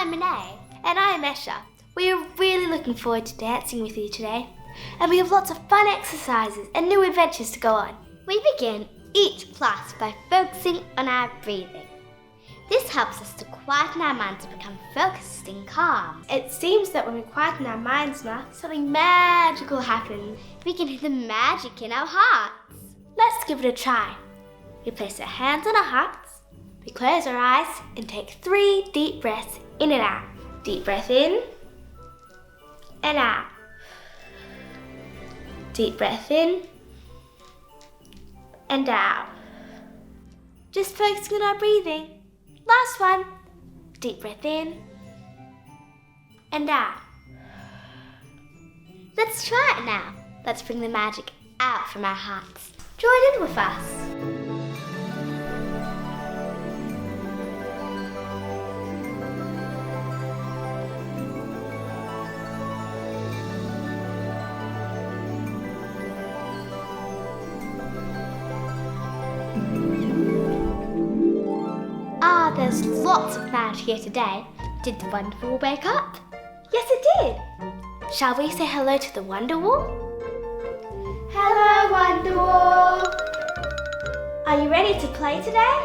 I'm Anais. And I'm Esha. We are really looking forward to dancing with you today. And we have lots of fun exercises and new adventures to go on. We begin each class by focusing on our breathing. This helps us to quieten our minds and become focused and calm. It seems that when we quieten our minds now, something magical happens. We can hear the magic in our hearts. Let's give it a try. We place our hands on our hearts, we close our eyes and take 3 deep breaths in and out. Deep breath in and out. Deep breath in and out. Just focusing on our breathing. Last one. Deep breath in and out. Let's try it now. Let's bring the magic out from our hearts. Join in with us. There's lots of magic here today. Did the Wonderwall wake up? Yes, it did. Shall we say hello to the Wonderwall? Hello, Wonderwall. Are you ready to play today?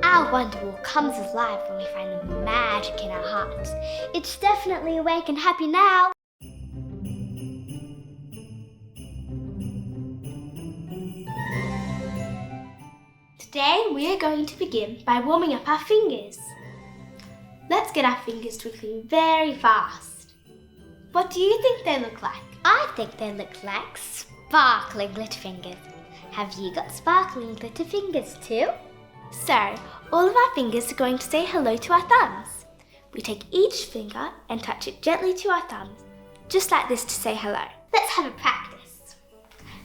Our Wonderwall comes alive when we find the magic in our hearts. It's definitely awake and happy now. Today we are going to begin by warming up our fingers. Let's get our fingers twinkling very fast. What do you think they look like? I think they look like sparkling glitter fingers. Have you got sparkling glitter fingers too? So, all of our fingers are going to say hello to our thumbs. We take each finger and touch it gently to our thumbs, just like this to say hello. Let's have a practice.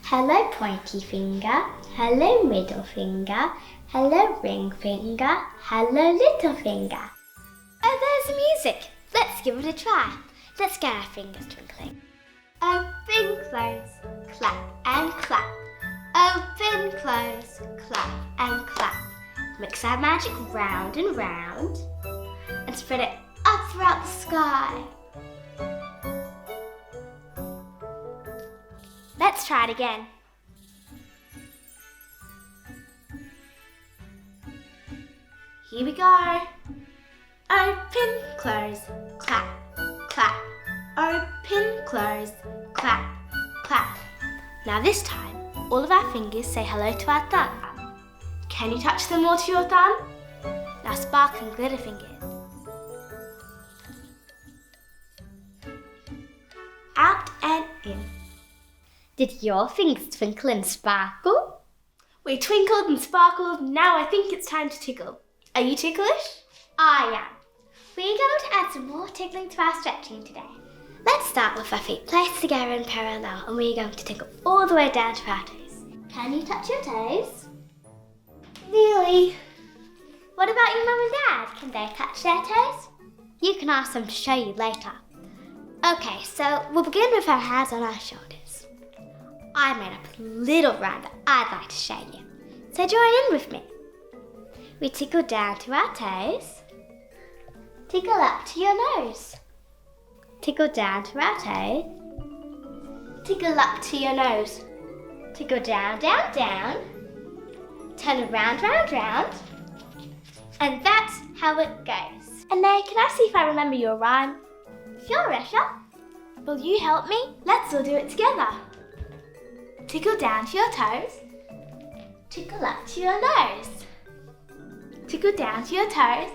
Hello, pointy finger. Hello, middle finger. Hello, ring finger. Hello, little finger. Oh, there's music. Let's give it a try. Let's get our fingers twinkling. Open, close, clap and clap. Open, close, clap and clap. Mix our magic round and round and spread it up throughout the sky. Let's try it again. Here we go. Open, close, clap, clap. Open, close, clap, clap. Now this time, all of our fingers say hello to our thumb. Can you touch them all to your thumb? Now sparkling glitter fingers. Out and in. Did your fingers twinkle and sparkle? We twinkled and sparkled, now I think it's time to tickle. Are you ticklish? I am. We're going to add some more tickling to our stretching today. Let's start with our feet placed together in parallel and we're going to tickle all the way down to our toes. Can you touch your toes? Really? What about your mum and dad? Can they touch their toes? You can ask them to show you later. Okay, so we'll begin with our hands on our shoulders. I made up a little rhyme that I'd like to show you. So join in with me. We tickle down to our toes. Tickle up to your nose. Tickle down to our toes. Tickle up to your nose. Tickle down, down, down. Turn around, round, round. And that's how it goes. Anais, can I see if I remember your rhyme? Sure, Esha. Will you help me? Let's all do it together. Tickle down to your toes. Tickle up to your nose. Tickle down to your toes.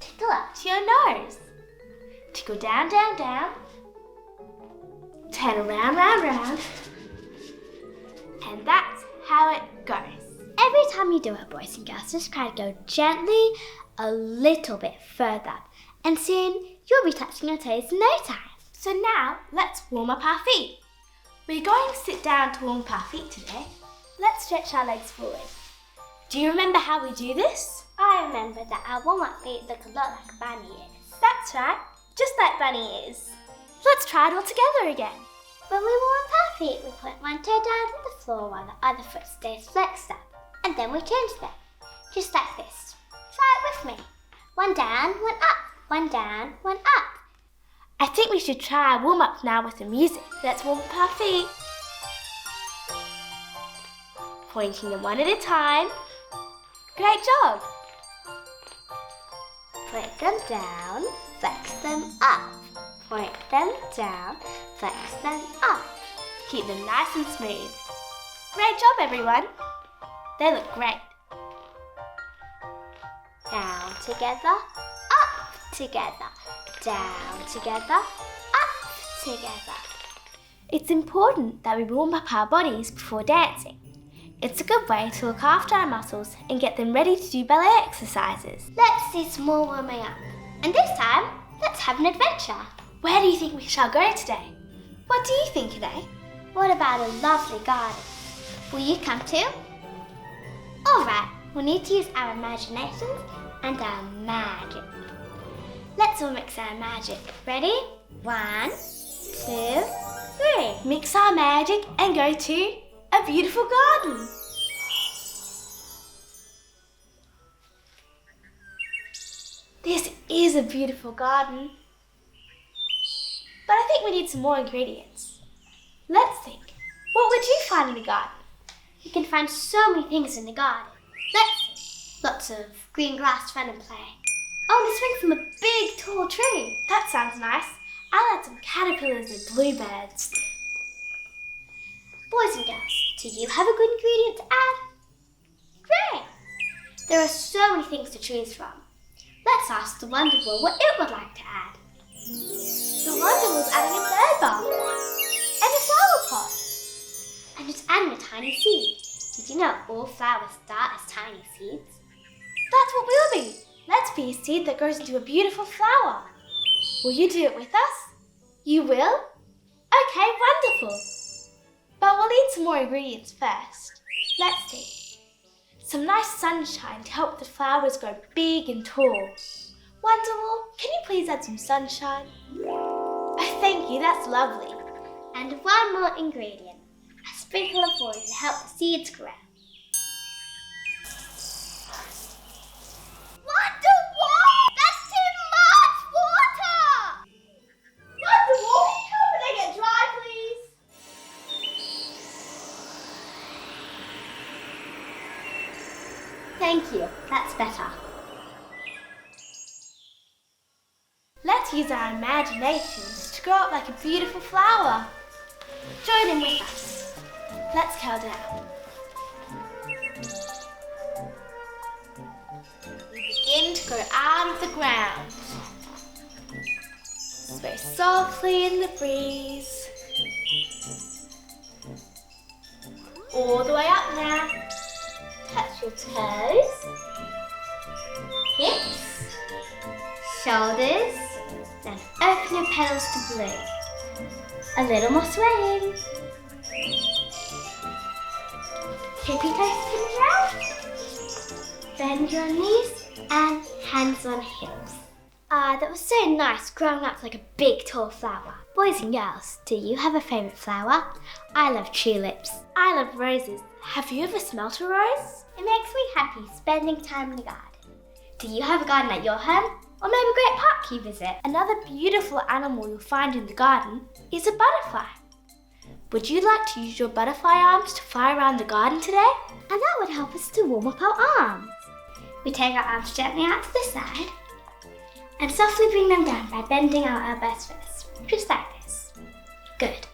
Tickle up To your nose. Tickle down, down, down. Turn around, round, round. And that's how it goes. Every time you do it, boys and girls, just try to go gently a little bit further. And soon you'll be touching your toes in no time. So now let's warm up our feet. We're going to sit down to warm up our feet today. Let's stretch our legs forward. Do you remember how we do this? I remember that our warm-up feet look a lot like bunny ears. That's right, just like bunny ears. Let's try it all together again. When we warm up our feet, we put one toe down on the floor while the other foot stays flexed up. And then we change them, just like this. Try it with me. One down, one up. One down, one up. I think we should try a warm-up now with the music. Let's warm up our feet. Pointing them one at a time. Great job. Point them down, flex them up. Point them down, flex them up. Keep them nice and smooth. Great job, everyone. They look great. Down together, up together. Down together, up together. It's important that we warm up our bodies before dancing. It's a good way to look after our muscles and get them ready to do ballet exercises. Let's do some more warming up. And this time, let's have an adventure. Where do you think we shall go today? What do you think, Anais? What about a lovely garden? Will you come too? Alright, we'll need to use our imaginations and our magic. Let's all mix our magic. Ready? 1, 2, 3. Mix our magic and go to a beautiful garden. This is a beautiful garden. But I think we need some more ingredients. Let's think. What would you find in the garden? You can find so many things in the garden. Let's see. Lots of green grass to run and play. Oh, and a swing from a big tall tree. That sounds nice. I'll add some caterpillars and bluebirds. Boys and girls, do you have a good ingredient to add? Great! There are so many things to choose from. Let's ask the Wonderwall what it would like to add. The Wonderwall's adding a bird bath and a flower pot. And it's adding a tiny seed. Did you know all flowers start as tiny seeds? That's what we'll be. Let's be a seed that grows into a beautiful flower. Will you do it with us? You will? Okay, wonderful. But we'll need some more ingredients first. Let's see. Some nice sunshine to help the flowers grow big and tall. Wonderwall, can you please add some sunshine? Oh, thank you, that's lovely. And one more ingredient. A sprinkle of water to help the seeds grow. Wonderwall! That's too much water! Wonderwall, can you help when they get dry, please? Thank you, that's better. Let's use our imaginations to grow up like a beautiful flower. Join in with us. Let's curl down. We begin to grow out of the ground. Sway softly in the breeze. All the way up now. Touch your toes, hips, shoulders, then open your petals to bloom. A little more swaying. Keep your toes to the ground. Bend your knees and hands on hips. That was so nice growing up like a big tall flower. Boys and girls, do you have a favourite flower? I love tulips. I love roses. Have you ever smelt a rose? It makes me happy spending time in the garden. Do you have a garden at your home? Or maybe a great park you visit? Another beautiful animal you'll find in the garden is a butterfly. Would you like to use your butterfly arms to fly around the garden today? And that would help us to warm up our arms. We take our arms gently out to the side and softly bring them down by bending our elbows first, just like this. Good.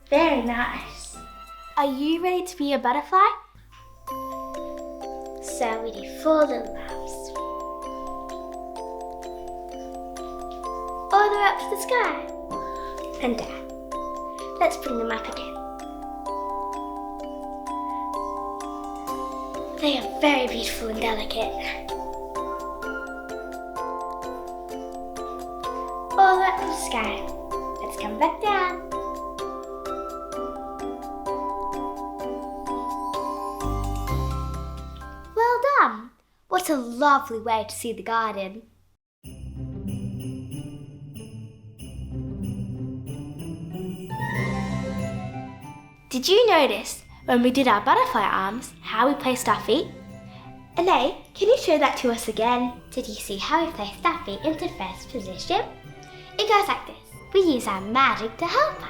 Very nice. Are you ready to be a butterfly? So we do 4 little arms. All the way up to the sky. And down. Let's bring them up again. They are very beautiful and delicate. All the way up to the sky. Let's come back down. Well done! What a lovely way to see the garden. Did you notice when we did our butterfly arms how we placed our feet? Anais, can you show that to us again? Did you see how we placed our feet into first position? It goes like this. We use our magic to help us.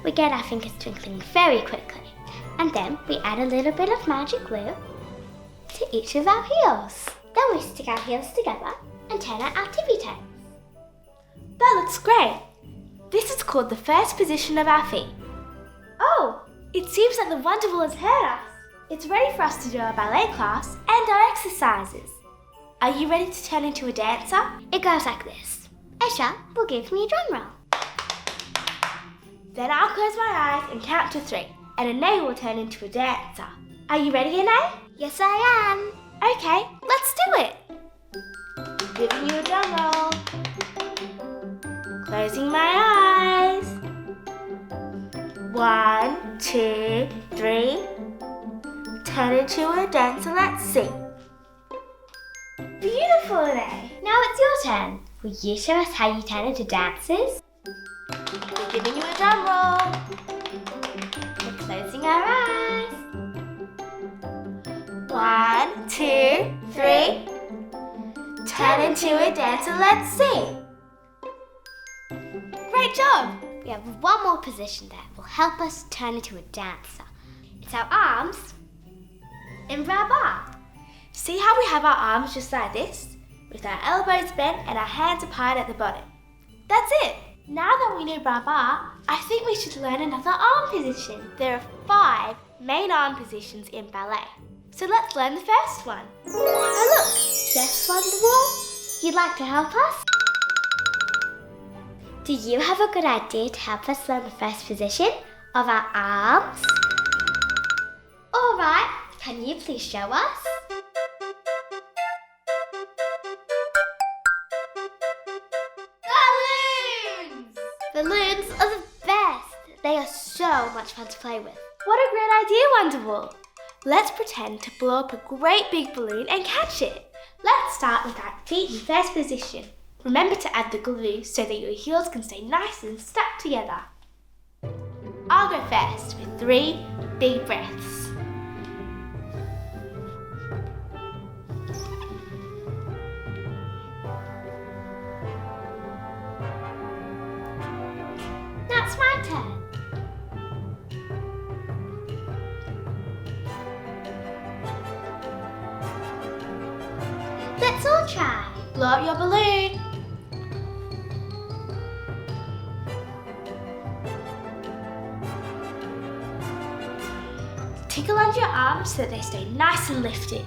We get our fingers twinkling very quickly, and then we add a little bit of magic glue to each of our heels. Then we stick our heels together and turn out our tippy toes. That looks great. This is called the first position of our feet. Oh, it seems that the Wonderwall has heard us. It's ready for us to do our ballet class and our exercises. Are you ready to turn into a dancer? It goes like this. Esha will give me a drum roll. Then I'll close my eyes and count to 3, and Anais will turn into a dancer. Are you ready, Anais? Yes, I am. Okay, let's do it. Giving you a drum roll. Closing my eyes. 1, 2, 3. Turn into a dancer, let's see. Beautiful, Anais. Now it's your turn. Will you show us how you turn into dancers? We're giving you a drum roll. We're closing our eyes. 1, 2, 3. Turn into a dancer, let's see. Great job. We have one more position that will help us turn into a dancer. It's our arms in bar. See how we have our arms just like this, with our elbows bent and our hands apart at the bottom. That's it. Now that we know bar, I think we should learn another arm position. There are 5 main arm positions in ballet. So let's learn the first one. Oh look, yes, Wonderwall, you'd like to help us? Do you have a good idea to help us learn the first position of our arms? All right, can you please show us? Balloons are the best. They are so much fun to play with. What a great idea, Wonderwall. Let's pretend to blow up a great big balloon and catch it. Let's start with our feet in first position. Remember to add the glue so that your heels can stay nice and stuck together. I'll go first with 3 big breaths. Now it's my turn. Let's all try. Blow up your balloon. Tickle under your arms so that they stay nice and lifted.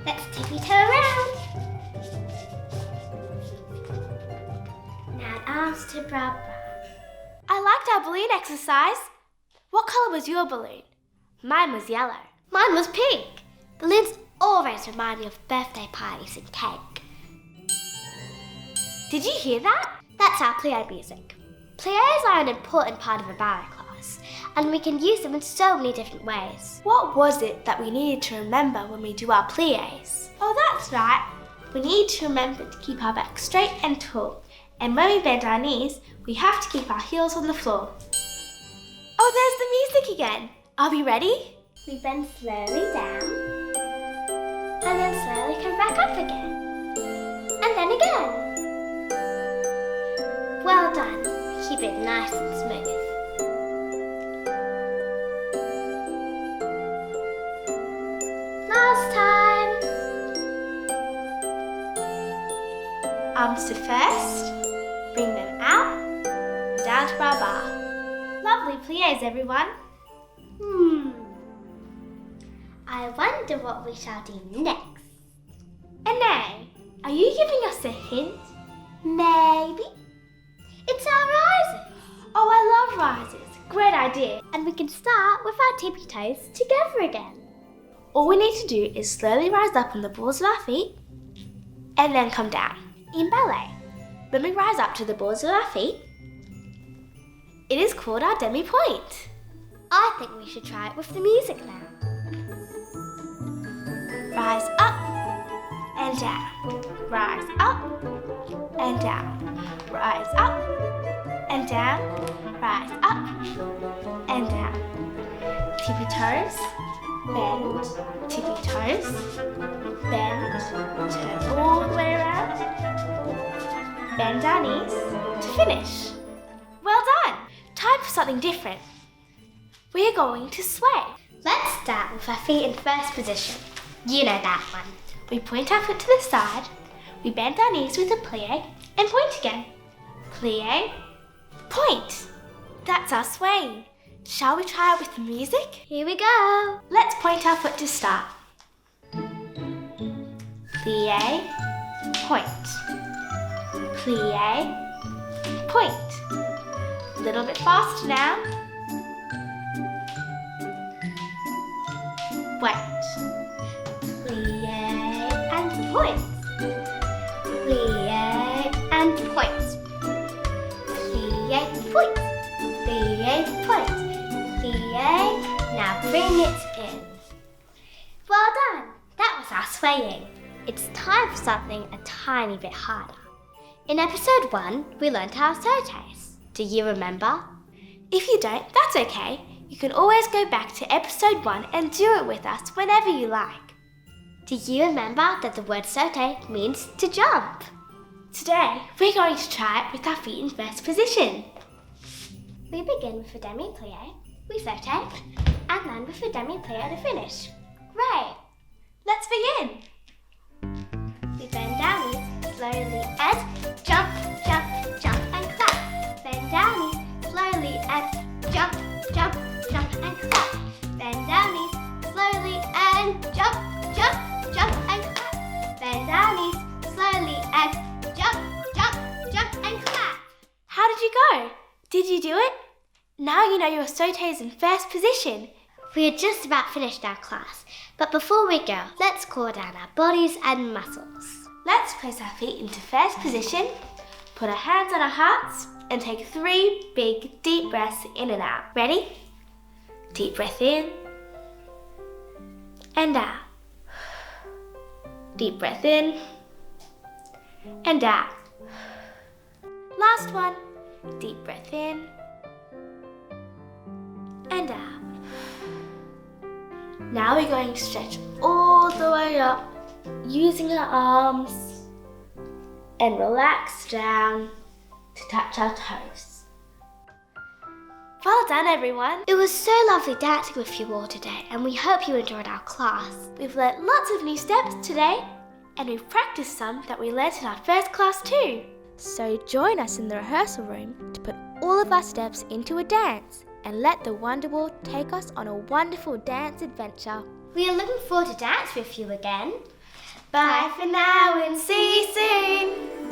Let's tippy toe around. Now arms to bra. I liked our balloon exercise. What colour was your balloon? Mine was yellow. Mine was pink. Balloons always remind me of birthday parties and cake. Did you hear that? That's our plie music. Plies are an important part of a ballet class, and we can use them in so many different ways. What was it that we needed to remember when we do our plies? Oh, that's right. We need to remember to keep our back straight and tall. And when we bend our knees, we have to keep our heels on the floor. Oh, there's the music again. Are we ready? We bend slowly down, and then slowly come back up again. And then again. Well done. Keep it nice and smooth. Last time. Arms to first. Bring them out. Down to our bar. Lovely plies, everyone. I wonder what we shall do next. Anais, are you giving us a hint? Maybe. It's our rises. Oh, I love rises. Great idea. And we can start with our tippy toes together again. All we need to do is slowly rise up on the balls of our feet and then come down. In ballet, when we rise up to the balls of our feet, it is called our demi-point. I think we should try it with the music now. Rise up and down. Rise up and down. Rise up and down. Rise up and down. Tippy toes, bend, tippy toes, bend, turn all the way around, bend our knees to finish. Well done! Time for something different. We're going to sway. Let's start with our feet in first position. You know that one. We point our foot to the side, we bend our knees with a plie, and point again. Plie, point. That's our swaying. Shall we try it with the music? Here we go. Let's point our foot to start. Plie, point. Plie, point. A little bit faster now. Wait. Plie and point. Plie and point. Plie, point. Plie, point. Plie. Now bring it in. Well done. That was our swaying. It's time for something a tiny bit harder. In episode 1, we learnt our sautés. Do you remember? If you don't, that's okay. You can always go back to episode 1 and do it with us whenever you like. Do you remember that the word sauté means to jump? Today, we're going to try it with our feet in first position. We begin with a demi-plie, we sauté, and then with a demi-plie to finish. Great! Let's begin. We bend down knees slowly and jump, jump, jump and clap. Bend down knees slowly and jump, jump, jump and clap. Bend down knees slowly and jump, jump, jump and clap. Bend down knees slowly and jump, jump, jump and clap. How did you go? Did you do it? Now you know your sautés in first position. We had just about finished our class, but before we go, let's cool down our bodies and muscles. Let's place our feet into first position, put our hands on our hearts, and take 3 big deep breaths in and out. Ready? Deep breath in and out. Deep breath in and out. Last one. Deep breath in and out. Now we're going to stretch all the way up using our arms and relax down to touch our toes. Well done, everyone. It was so lovely dancing with you all today, and we hope you enjoyed our class. We've learnt lots of new steps today, and we've practiced some that we learnt in our first class too. So join us in the rehearsal room to put all of our steps into a dance and let the Wonderwall take us on a wonderful dance adventure. We are looking forward to dance with you again. Bye for now and see you soon!